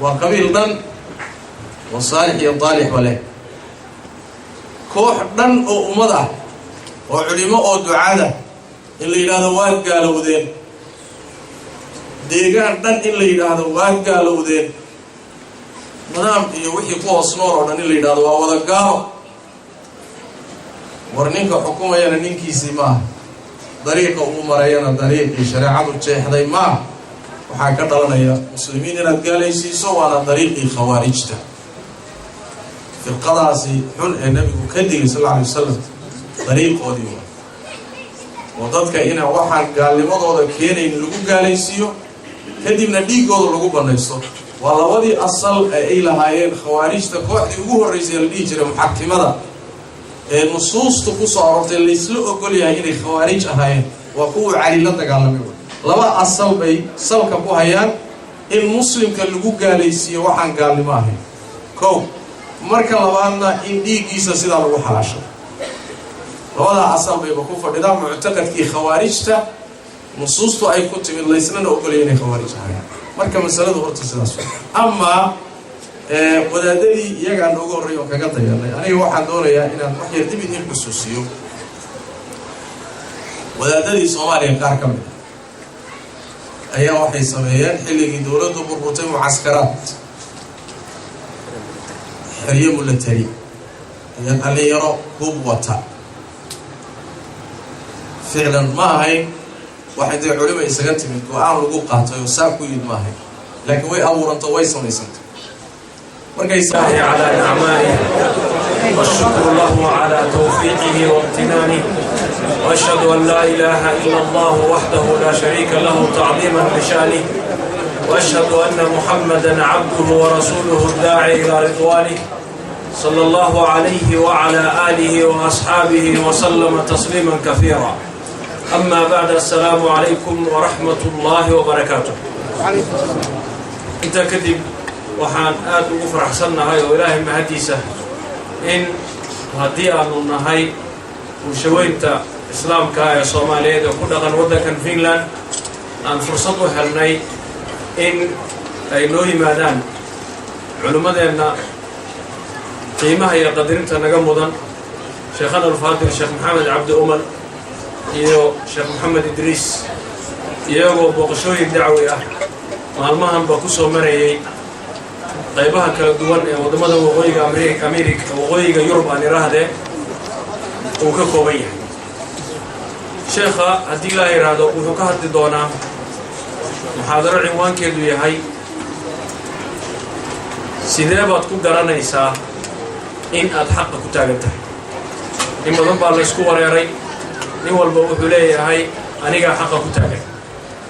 وقبيل دن وصالح يطالح وله كوح دن أو أمضى وعلماء أو دعاء اللي هذا واد قالوا ذين ديجان دن اللي هذا واد قالوا ذين مدام يوحي قوة صنور ودن اللي هذا واد قالوا ورنينك حكومة يننينك سماه طريقة أمرينا طريق شريعة الشيخ ذي ما وحكى لنا يا مسلمين إن قال يسيسوا على طريق خوارجته في القضاء حل النبي كدي صلى الله عليه وسلم طريق وديوه وضدك هنا واحد قال لي ماذا كان إن لقوا قال يسيو كدي من ديك قال لقوا بنيسو والله ودي أصل إلى هاي خوارجته واحد يقول الرجال اللي يجري محكمة النصوص تقص عرفت اللي يسلق كل هاي خوارج هاي وقوع علي لا تقال لما أصل بي صل كبو هيان المسلم كان لقوا قال يسيو واحد قال لي ما هي كو مركل لبانا إن ديك يسا سيدا لقوا حلاشة وهذا أصل بي بكوفة لذا معتقد كي خوارجته نصوصته أي كتب اللي يسنن أقول يعني خوارج هاي مركل مسألة ورد سيدا أما wadaadadii iyaga aan ugu horeeyo kaga dayanay aniga waxaan doonayaa inaan wax yar dib idin xusuusiyo wadaadadii Soomaaliya qaar ka mid ayaa waxay sameeyeen xilligii dawladdu burburtay mucaskaraad xiriyo military iyo dhalinyaro hub wata ficlan ma ahayn waxay culimada isaga timid go'aan lagu qaatay oo saab ku yid ma ahayn laakiin way abuurantay way samaysantay الله على نعمائه والشكر له على توفيقه وامتنانه وأشهد أن لا إله إلا الله وحده لا شريك له تعظيما لشانه وأشهد أن محمدا عبده ورسوله الداعي إلى رضوانه صلى الله عليه وعلى آله وأصحابه وسلم تسليما كثيرا أما بعد السلام عليكم ورحمة الله وبركاته أنت كذب waxaan aad ugu faraxsanahay oo Ilaahay mahadiisa in hadii aanu nahay bulshooyinka islaamka ee Soomaaliyeed oo ku dhaqan wadankan Finland aan fursad u helnay in ay noo yimaadaan culimadeena qiimaha iyo qadarinta naga mudan Sheekhana al-Faadil Sheekh Maxamed Cabdi Umar iyo Sheekh Maxamed Idris iyagoo booqashooyin dacwi ah maalmahan ba ku soo marayay qaybaha kala duwan ee wadamada waqooyiga Ameerika waqooyiga Yurub aan iraahday oo ka kooban yahay sheekha hadii la yiraahdo wuxuu ka hadli doonaa muxaadaro cinwaankeedu yahay sidee baad ku garanaysaa in aad xaq ku taagan tahay in badan baa la isku wareeray nin walba wuxuu leeyahay aniga xaq ku taagan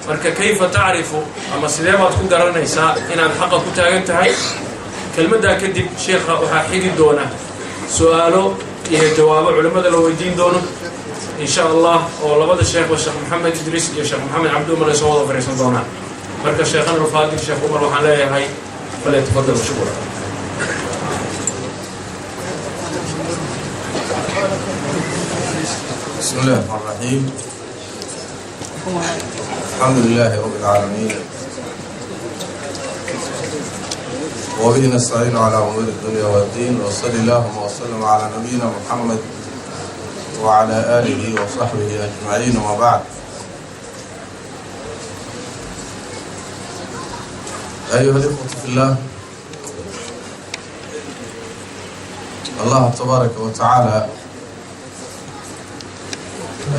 marka kayfa taarifu ama sidee baad ku garanaysaa inaad xaq ku taagan tahay kelmadda kadib sheekha waxa xigi doona su'aalo iyo jawaabo culimada la weydiin doono insha Allah oo labada sheekh Sheekh Maxamed Idris iyo Sheekh Maxamed Cabdi Umar ay soo wada fariisan doonaan marka sheekhana al-Faadil Sheekh Umar waxaan leeyahay wala tafadal shukran بسم الله الرحمن الرحيم الحمد لله رب العالمين وبه نستعين على أمور الدنيا والدين وصلى اللهم وسلم على نبينا محمد وعلى آله وصحبه أجمعين وما بعد أيها الإخوة في الله الله تبارك وتعالى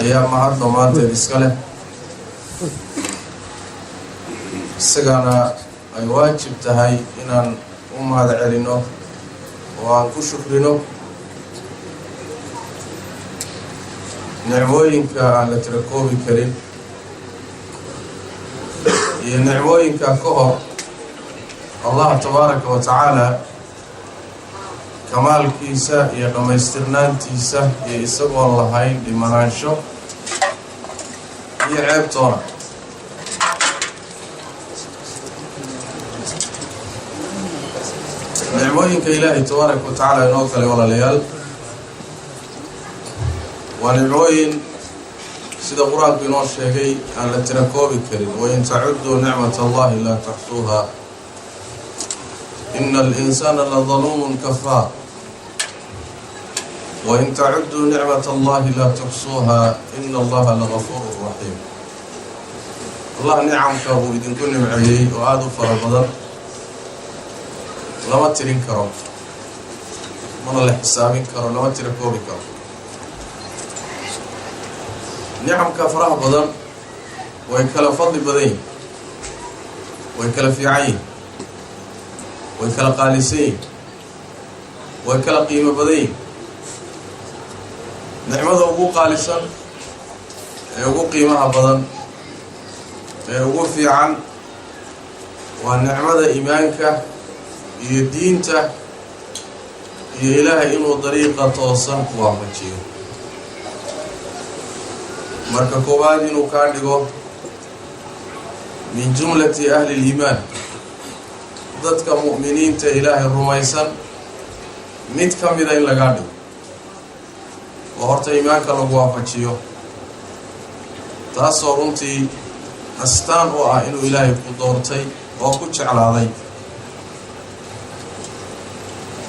أيام هذا مانت الإسكالة سجانا أي واجب تهاي إن هذا علينا وأن كشكرنا نعموين كأن تركوب كريم نعموين ككهر الله تبارك وتعالى كمال كيسا يقام استرنان تيسا يسوى الله هاي لمنانشو يعيب طورا نعموين كإلهي تبارك وتعالى ينوكل ولا ليال ونعموين سيدا قرآن بنور شيء أن لا تركوب الكريم وإن تعدوا نعمة الله لا تحصوها إن الإنسان لظلوم كفار وإن تعدوا نعمة الله لا تحصوها إن الله لغفور رحيم. الله نعمك وإذن كن معي وآدوا فربضا لما ترين كرم من الله حسابين كرم لما تركوا بكرم. نعمك فرح بضا ويكلا فضل بضين ويكلا في عين ويكلا قالسين ويكلا قيمة بضين. نعمده ugu qaalisan ee ugu qiimaha badan ee ugu fiican waa nicmada iimaanka iyo diinta iyo Ilaahay inuu dariiqa toosan ku waafajiyo. marka koobaad inuu ka dhigo min jumlati ahli al-iimaan dadka mu'miniinta Ilaahay rumaysan mid kamida in laga dhigo وهرت إيمانك لو وافجيو تاسو runtii astaan oo ah inuu Ilaahay ku doortay oo ku jeclaaday.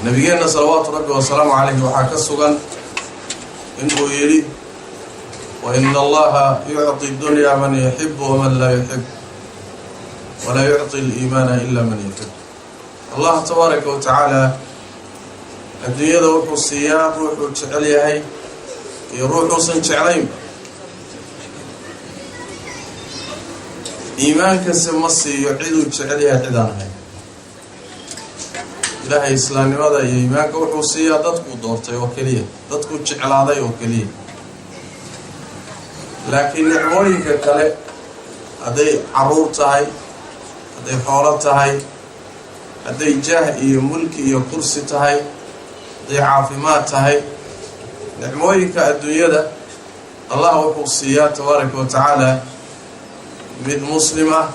nabigeena salawaatu rabbi wa salaamu alayhi waxa ka sugan inuu yiri wa inna allaha yu'ti ad-dunya man yuhibbu wa man la yuhibbu wa la yu'ti al-iimana illa man yuhibbu. Allah tabaaraka wa ta'ala adduunyada wuxuu siiyaa ruuxu jecel yahay يروحوا سنجعلين إيمانك سمصي يعيدوا تشعليها عدانها. إلهي إسلامي ماذا إيمانك وحوصية تدكو دورتي وكلية تدكو تشعلادي وكلية. لكن نعموينك كالي هذي عرور تهي هذي حولة تهي هذي جاه إيا ملك إيا كرسي تهي هذي عافمات تهي. نعموينك الدنيا الله وحوصية تبارك وتعالى من مسلمة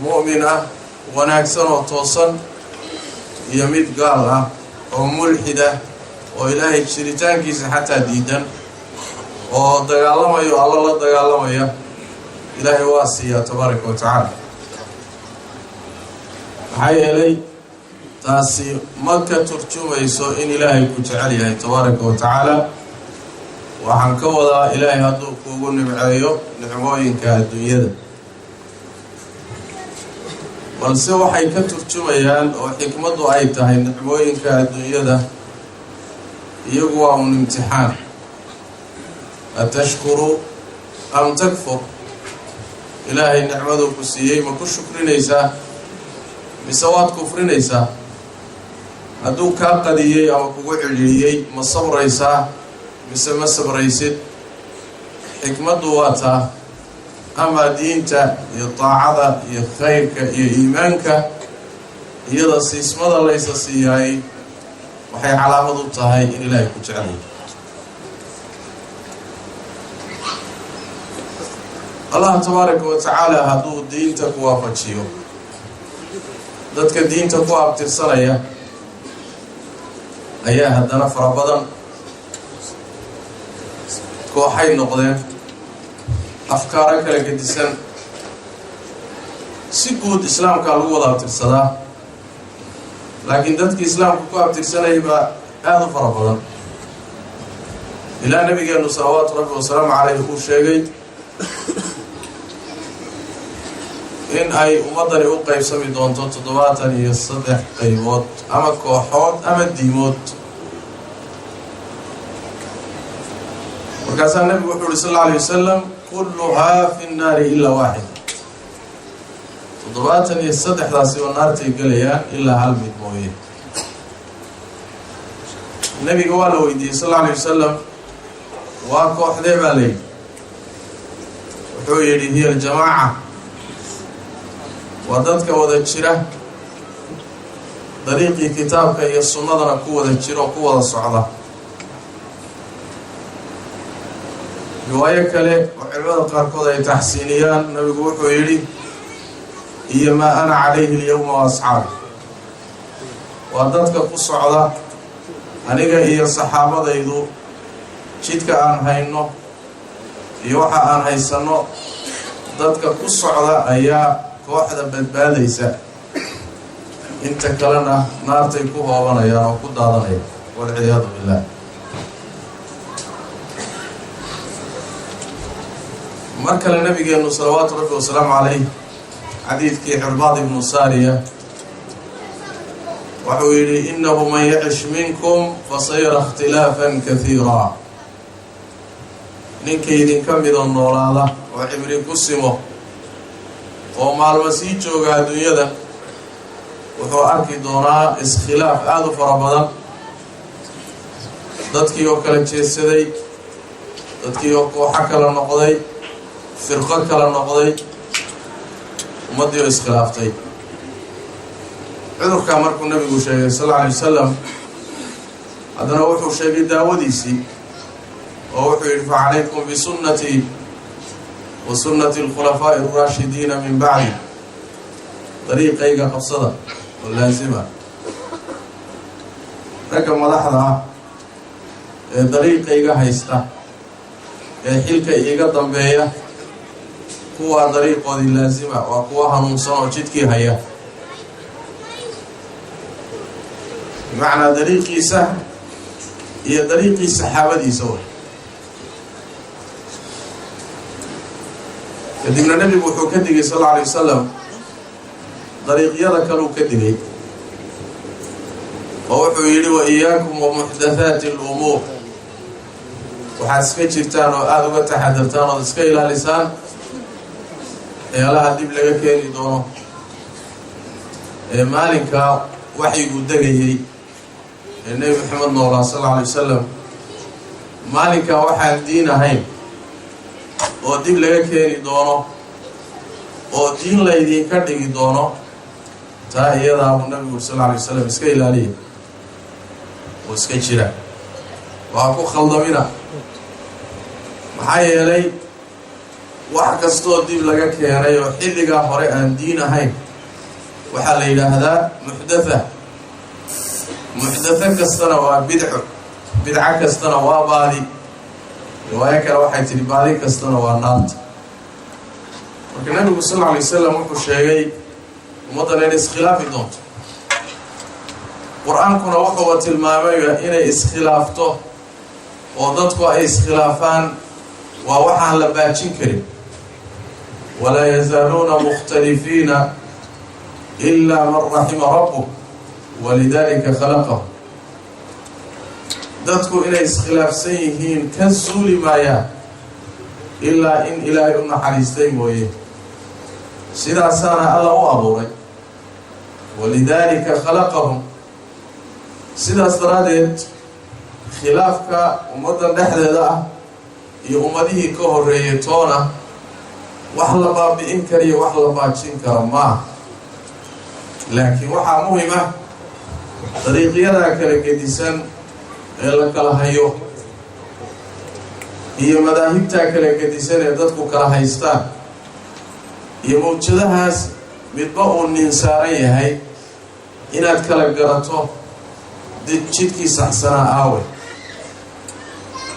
مؤمنة وناكسن وتوصن يمد قالها وملحدة وإلهي الشريطان كيس حتى ديدا ودقالما يو الله دقالما يو إلهي واسية تبارك وتعالى. حي إلي تاسي مكة ترجمة يسو إن إلهي كتعالي تبارك وتعالى waxaan ka wadaa Ilaahay hadduu kuugu nimceeyo nicmooyinka adduunyada balse waxay ka turjumayaan oo xikmadu ay tahay nicmooyinka adduunyada iyagu waa un imtixaan. atashkuru am takfur. Ilaahay nicmadu ku siiyey ma ku shukrinaysaa mise waad kufrinaysaa? hadduu kaa qadiyey ama kugu celiyey ma sabraysaa mise ma sabraysid? xikmadu waa taa. ama diinta iyo taacada iyo khayrka iyo iimaanka iyada siismada laysa siiyay waxay calaamad u tahay in Ilaahay ku jecel yahay. Allah tabaaraka wa ta'ala hadduu diinta ku waafajiyo dadka diinta ku abtirsanaya ayaa haddana fara badan kooxay noqdeen afkaara kala gedisan. si guud islaamka lagu wada abtirsadaa laakiin dadka islaamka ku abtirsanaya baa aad u fara badan. ilaa nabigeenu salawaatu rabbi wa salaamu alayhi uu sheegay in ay ummadani u qaybsami doonto 73 qaybood ama kooxood ama diimood. markaasaa nabigu wuxuu yidhi sallallahu alayhi wasallam kulluhaa fi nnaari illa waaxid. 73daasi oo naartay galayaan ilaa hal mid mooye. nabiga waa la weydiiyey sallallahu alayhi wasallam waa kooxdee baa layidhi. wuxuu yidhi hiya aljamaaca waa dadka wada jira dariiqii kitaabka iyo sunnadana ku wada jira oo ku wada socda. riwaayo kale oo culimada qaarkood ay taxsiiniyaan nabigu wuxuu yidhi iyo maa ana calayhi alyawma wa asxaabi. waa dadka ku socda aniga iyo saxaabadaydu jidka aan hayno iyo waxa aan haysano dadka ku socda ayaa kooxda badbaadaysa. inta kalena naartay ku hoobanayaan oo ku daadanaya walciyaadu billah. mar kale nabigeenu salawaatu rabbi wasalaamu calayh xadiidkii Cirbaad ibnu Saariya wuxuu yidhi innahu man yacish minkum fasayara ikhtilaafan kathiira, ninka idinka midoo noolaada oo cibri ku simo oo maalmo sii jooga adduunyada wuxuu arki doonaa iskhilaaf aad u fara badan, dadkii oo kala jeedsaday, dadkii oo kooxo kala noqday, firqo kala noqday, ummaddii oo iskhilaaftay. cudurkaa markuu nabigu sheegay sal alla alay wasalam haddana wuxuu sheegay daawadiisii oo wuxuu yidhi facalaykum bisunnatii wa sunnati alkhulafaa'i alraashidiina min bacdi, dariiqayga qabsada oo laasima. ragga madaxda ah ee dariiqayga haysta ee xilka iiga dambeeya kuwaa dariiqoodii laasima, waa kuwa hanuunsan oo jidkii haya, bimacnaa dariiqiisa iyo dariiqii saxaabadiisa way. kadibna nebigu wuxuu ka digay sal alla alay wasalam dariiqyada kaluu ka digay oo wuxuu yidhi wa iyaakum wa muxdathaati alumuur, waxaad iska jirtaan oo aada uga taxadartaan ood iska ilaalisaan waxyaalaha dib laga keeni doono ee maalinkaa waxyigu degayay ee nebi maxamed noolaa sal alla alay wasalam, maalinkaa waxaan diin ahayn oo dib laga keeni doono oo diin laydinka dhigi doono, taa iyadaa buu nabigu sal alla alay wasalam iska ilaaliya oo iska jira, waa ku khaldamina. maxaa yeelay wax kastoo dib laga keenay oo xilligaa hore aan diin ahayn waxaa la yidhaahdaa muxdatha. muxdatho kastana waa bidco, bidco kastana waa baadi, riwaayo kale waxay tihi baadi kastana waa naarta. marka nabigu sal alla alay wasalam wuxuu sheegay ummaddan inay iskhilaafi doonto, qur-aankuna wuxuuba tilmaamaya inay iskhilaafto oo dadku ay iskhilaafaan waa waxaan la baajin karin. walaa yazaaluuna mukhtalifiina ilaa man raxima rabbuk walidaalika khalaqahu, dadku inay iskhilaafsan yihiin ka suuli maayaan ilaa in ilaahay u naxariistay mooye, sidaasaana alla u abuuray. walidaalika khalaqahum, sidaas daraaddeed khilaafka ummaddan dhexdeeda ah iyo ummadihii ka horreeyay toona wax la baabi'in kariyo wax la baajin kara maaha. laakiin waxaa muhim ah dariiqyadaa kala gedisan ee la kala hayo iyo madaahibtaa kala gedisan ee dadku kala haystaan iyo mawjadahaas midba uu nin saaran yahay inaad kala garato jidkii saxsanaa aawe,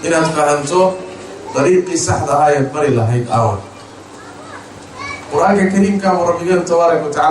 inaad fahanto dariiqii saxda ah ayaad bari lahayd aawe. qur-aanka kariimka rabbigeen tabaaraka wa tacaala